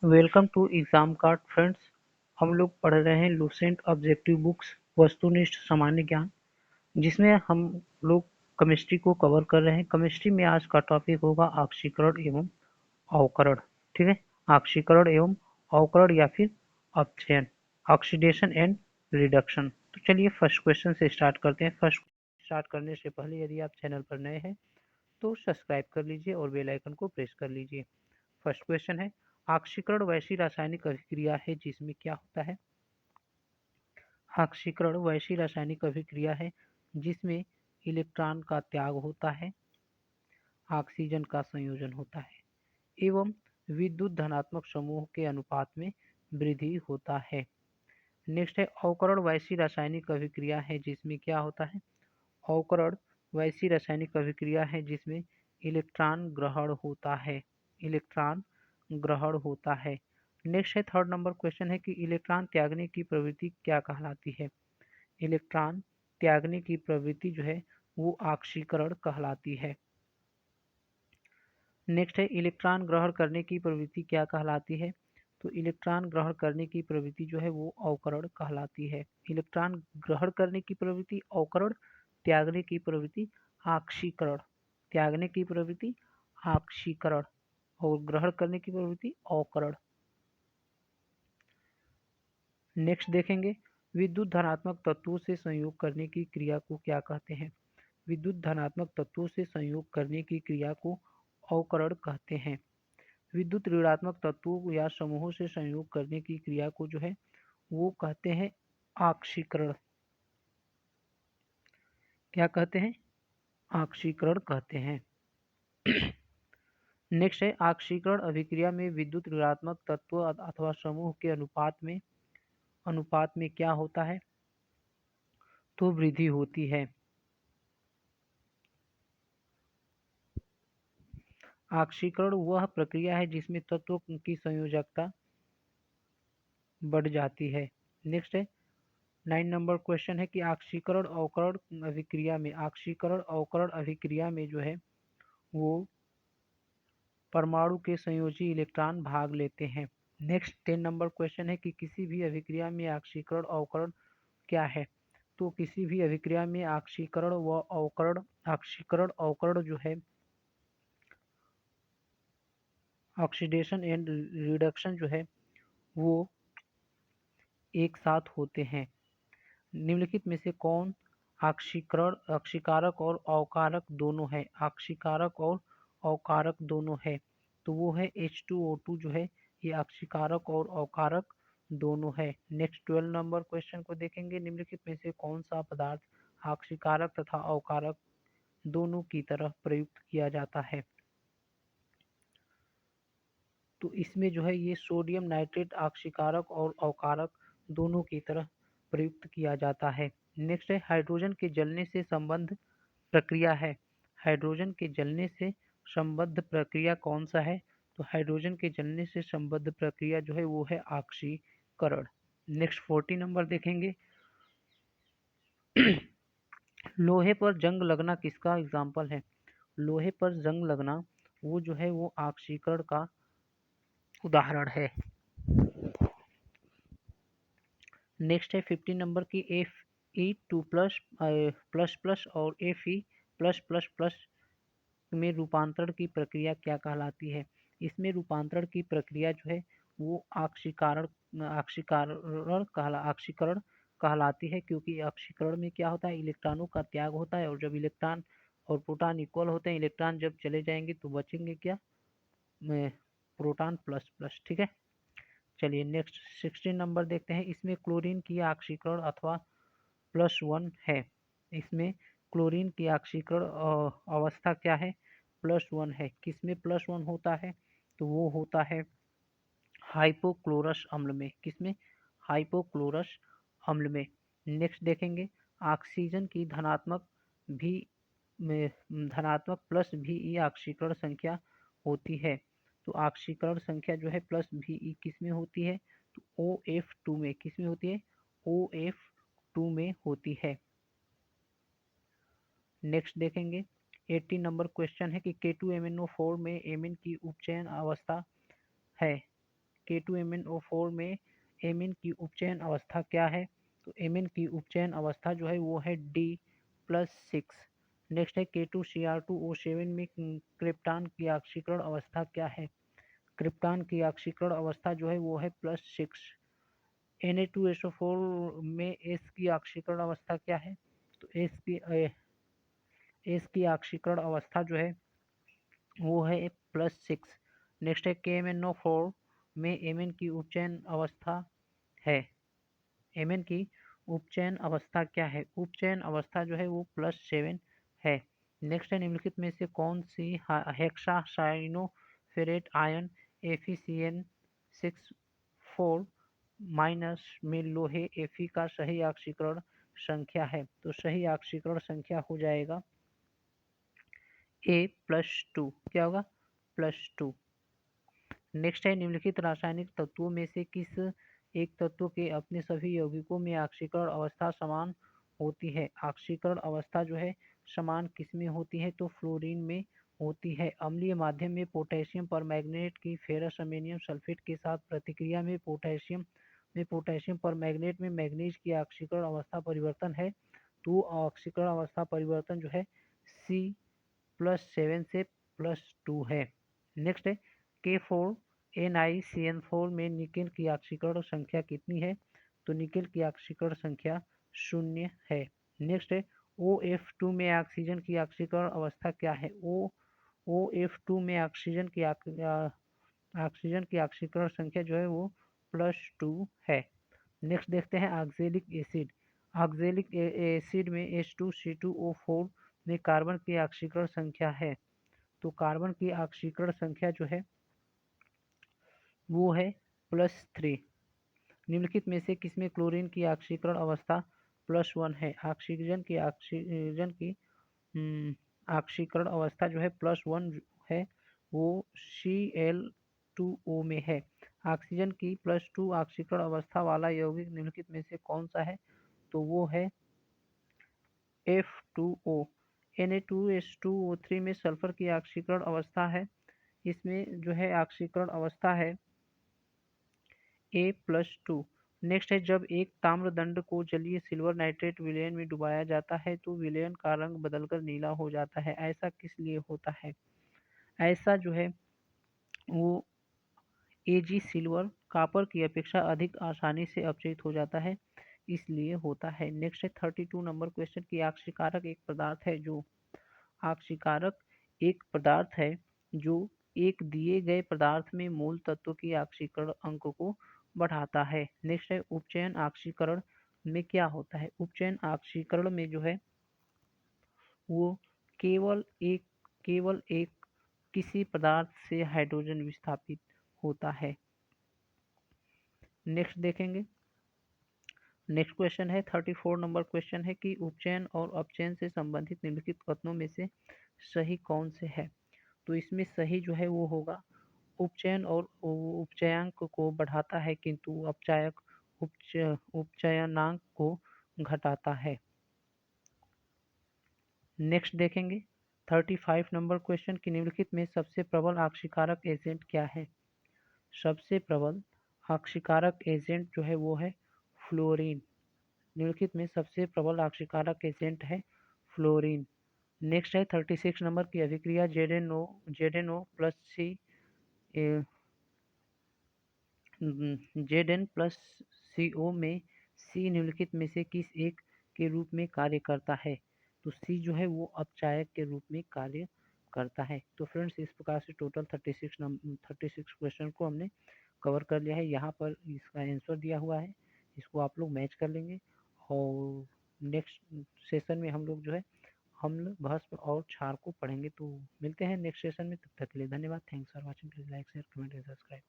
Welcome to exam card friends. हम लोग पढ़ रहे हैं लूसेंट ऑब्जेक्टिव बुक्स वस्तुनिष्ठ सामान्य ज्ञान, जिसमें हम लोग केमिस्ट्री को कवर कर रहे हैं। केमिस्ट्री में आज का टॉपिक होगा ऑक्सीकरण एवं अवकरण। ठीक है, ऑक्सीकरण एवं अवकरण या फिर अपचयन, ऑक्सीडेशन एंड रिडक्शन। तो चलिए फर्स्ट क्वेश्चन से स्टार्ट करते हैं। फर्स्ट स्टार्ट करने से पहले यदि आप चैनल पर नए हैं तो सब्सक्राइब कर लीजिए और बेल आइकन को प्रेस कर लीजिए। फर्स्ट क्वेश्चन है, ऑक्सीकरण वैसी रासायनिक अभिक्रिया है जिसमें क्या होता है। ऑक्सीकरण वैसी रासायनिक अभिक्रिया है जिसमें इलेक्ट्रॉन का त्याग होता है, ऑक्सीजन का संयोजन होता है एवं विद्युत धनात्मक समूह के अनुपात में वृद्धि होता है। नेक्स्ट है, अवकरण वैसी रासायनिक अभिक्रिया है जिसमें क्या होता है। अवकरण वैसी रासायनिक अभिक्रिया है जिसमें इलेक्ट्रॉन ग्रहण होता है, इलेक्ट्रॉन ग्रहण होता है। नेक्स्ट है, थर्ड नंबर क्वेश्चन है कि इलेक्ट्रॉन त्यागने की प्रवृत्ति क्या कहलाती है। इलेक्ट्रॉन त्यागने की प्रवृत्ति जो है वो ऑक्सीकरण कहलाती है। नेक्स्ट है, इलेक्ट्रॉन ग्रहण करने की प्रवृत्ति क्या कहलाती है। तो इलेक्ट्रॉन ग्रहण करने की प्रवृत्ति जो है वो अवकरण कहलाती है। इलेक्ट्रॉन ग्रहण करने की प्रवृत्ति अवकरण, त्यागने की प्रवृत्ति ऑक्सीकरण, त्यागने की प्रवृत्ति ऑक्सीकरण और ग्रहण करने की प्रवृत्ति अवकरण। नेक्स्ट देखेंगे, विद्युत धनात्मक तत्वों से संयोग करने की क्रिया को क्या कहते हैं। विद्युत धनात्मक तत्वों से संयोग करने की क्रिया को अवकरण कहते हैं। विद्युत ऋणात्मक तत्वों या समूहों से संयोग करने की क्रिया को जो है वो कहते हैं ऑक्सीकरण। क्या कहते हैं, ऑक्सीकरण कहते हैं। नेक्स्ट है, ऑक्सीकरण अभिक्रिया में विद्युत ऋणात्मक तत्व अथवा समूह के अनुपात में क्या होता है, तो वृद्धि होती है। ऑक्सीकरण वह प्रक्रिया है जिसमें तत्वों की संयोजकता बढ़ जाती है। नेक्स्ट है, 9 नंबर क्वेश्चन है कि ऑक्सीकरण अवकरण अभिक्रिया में, ऑक्सीकरण अवकरण अभिक्रिया में जो है वो परमाणु के संयोजी इलेक्ट्रॉन भाग लेते हैं। नेक्स्ट 10 नंबर क्वेश्चन है कि किसी भी अभिक्रिया में ऑक्सीकरण अवकरण क्या है। तो किसी भी अभिक्रिया में ऑक्सीकरण व अवकरण, ऑक्सीकरण अवकरण जो है ऑक्सीडेशन एंड रिडक्शन जो है वो एक साथ होते हैं। निम्नलिखित में से कौन ऑक्सीकरण, ऑक्सीकारक और अवकारक दोनों है। ऑक्सीकारक और अवकारक दोनों है, तो वो है H2O2 जो है ये ऑक्सीकारक और अवकारक दोनों है। नेक्स्ट 12 नंबर क्वेश्चन को देखेंगे, निम्नलिखित में से कौन सा पदार्थ ऑक्सीकारक तथा अवकारक दोनों की तरह प्रयुक्त किया जाता है। तो इसमें जो है ये सोडियम नाइट्रेट ऑक्सीकारक और अवकारक दोनों की तरह प्रयुक्त किया जाता है। नेक्स्ट है, हाइड्रोजन के जलने से संबद्ध प्रक्रिया है। हाइड्रोजन के जलने से संबद्ध प्रक्रिया कौन सा है। तो हाइड्रोजन के जलने से संबद्ध प्रक्रिया जो है वो है ऑक्सीकरण। नेक्स्ट 40 नंबर देखेंगे, लोहे पर जंग लगना किसका एग्जाम्पल है। लोहे पर जंग लगना वो जो है वो ऑक्सीकरण का उदाहरण है। नेक्स्ट है 15 नंबर की, Fe2+ प्लस प्लस और Fe+++ में रूपांतरण की प्रक्रिया क्या कहलाती है। इसमें रूपांतरण की प्रक्रिया जो है वो ऑक्सीकरण कहलाती है, क्योंकि ऑक्सीकरण में क्या होता है, इलेक्ट्रॉनों का त्याग होता है और जब इलेक्ट्रॉन और प्रोटॉन इक्वल होते हैं, इलेक्ट्रॉन जब चले जाएंगे तो बचेंगे क्या, प्रोटॉन प्लस प्लस। ठीक है, चलिए नेक्स्ट 16 नंबर देखते हैं। इसमें क्लोरीन की ऑक्सीकरण अथवा +1 है। इसमें क्लोरीन की ऑक्सीकरण अवस्था क्या है, +1 है। किसमें +1 होता है, तो वो होता है हाइपोक्लोरस अम्ल में। किसमें, हाइपोक्लोरस अम्ल में। नेक्स्ट देखेंगे, ऑक्सीजन की धनात्मक भी में धनात्मक +VE ऑक्सीकरण संख्या होती है। तो ऑक्सीकरण संख्या जो है +VE किस में होती है, तो OF2 में। किस में होती है, OF2 में होती है। नेक्स्ट देखेंगे, 18 नंबर क्वेश्चन है कि K2MnO4 में एमिन की उपचयन अवस्था है। K2MnO4 में एमीन की उपचयन अवस्था क्या है? तो एमीन की उपचयन अवस्था जो है वो है D+6। नेक्स्ट है K2Cr2O7 में क्रिप्टान की ऑक्सीकरण अवस्था क्या है? क्रिप्टान की ऑक्सीकरण अवस्था जो है वो है +6। Na2SO4 में एस की ऑक्सीकरण अवस्था क्या है? तो एस की ऑक्सीकरण अवस्था जो है वो है +6। नेक्स्ट है KMnO4 में एमिन की उपचयन अवस्था है। एमिन की उपचयन अवस्था क्या है? उपचयन अवस्था जो है वो +7 है। नेक्स्ट है निम्नलिखित में से कौन सी हेक्सासाइनोफेरेट आयन FeCN64 माइनस में लोहे Fe का सही ऑक्सीकरण संख्या है? तो सही ऑक्सीकरण संख्या हो जाएगा A+2। क्या होगा? +2। नेक्स्ट है निम्नलिखित रासायनिक तत्वों में से किस एक तत्व के अपने सभी यौगिकों में ऑक्सीकरण अवस्था समान होती है? ऑक्सीकरण अवस्था जो है समान किसमें होती है? तो फ्लोरीन में होती है। अम्लीय माध्यम में पोटेशियम परमैंगनेट की फेरस अमोनियम सल्फेट के साथ प्रतिक्रिया में पोटेशियम परमैंगनेट में मैग्नीज की ऑक्सीकरण अवस्था परिवर्तन है। तो ऑक्सीकरण अवस्था परिवर्तन जो है C+7 से +2 है। नेक्स्ट है K4NiCN4 में निकेल की ऑक्सीकरण संख्या कितनी है? तो निकेल की ऑक्सीकरण संख्या 0 है। नेक्स्ट है OF2 में ऑक्सीजन की ऑक्सीकरण अवस्था क्या है? OF2 में ऑक्सीजन की ऑक्सीकरण संख्या जो है वो +2 है। नेक्स्ट देखते हैं ऑक्जेलिक एसिड। ऑक्जेलिक एसिड में H2C2O4 में कार्बन की ऑक्सीकरण संख्या है। तो कार्बन की ऑक्सीकरण संख्या जो है वो है +3। निम्नलिखित में से किसमें क्लोरीन की ऑक्सीकरण अवस्था +1 है? ऑक्सीजन की ऑक्सीकरण अवस्था जो है +1 है वो Cl2O में है। ऑक्सीजन की +2 ऑक्सीकरण अवस्था वाला यौगिक निम्नलिखित में से कौन सा है? तो वो है F2O। Na2H2O3 में सल्फर की ऑक्सीकरण अवस्था है। इसमें जो है ऑक्सीकरण अवस्था है A+2। नेक्स्ट है जब एक ताम्रदंड को जलीय सिल्वर नाइट्रेट विलयन में डुबाया जाता है तो विलयन का रंग बदलकर नीला हो जाता है। ऐसा किस लिए होता है? ऐसा जो है वो Ag सिल्वर कॉपर की अपेक्षा अधिक आसानी से अपचयित हो जाता है, इसलिए होता है। नेक्स्ट है 32 नंबर क्वेश्चन की आक्सीकारक एक पदार्थ है जो एक दिए गए पदार्थ में मूल तत्व की ऑक्सीकरण अंक को बढ़ाता है। नेक्स्ट है उपचयन ऑक्सीकरण में क्या होता है? उपचयन ऑक्सीकरण में जो है वो केवल एक किसी पदार्थ से हाइड्रोजन विस्थापित होता है। नेक्स्ट देखेंगे। नेक्स्ट क्वेश्चन है 34 नंबर क्वेश्चन है कि उपचयन और अपचयन से संबंधित निम्नलिखित कथनों में से सही कौन से है? तो इसमें सही जो है वो होगा उपचयन और उपचयांक को बढ़ाता है किंतु उपचयनांक को घटाता है। नेक्स्ट देखेंगे 35 नंबर क्वेश्चन की निम्नलिखित में सबसे प्रबल आक्सीकारक एजेंट क्या है? सबसे प्रबल आक्सीकारक एजेंट जो है वो है फ्लोरीन। निम्नलिखित में सबसे प्रबल आक्सीकारक एजेंट है फ्लोरीन। नेक्स्ट है 36 नंबर की अभिक्रिया जेड एन ओ प्लस सी Zn+CO में C निम्नलिखित में से किस एक के रूप में कार्य करता है? तो C जो है वो अपचायक के रूप में कार्य करता है। तो फ्रेंड्स इस प्रकार से टोटल 36 क्वेश्चन को हमने कवर कर लिया है। यहाँ पर इसका आंसर दिया हुआ है, इसको आप लोग मैच कर लेंगे और नेक्स्ट सेशन में हम लोग जो है अम्ल भस्म और क्षार को पढ़ेंगे। तो मिलते हैं नेक्स्ट सेशन में, तब तक के लिए धन्यवाद। Thanks for watching. Please like share comment and subscribe.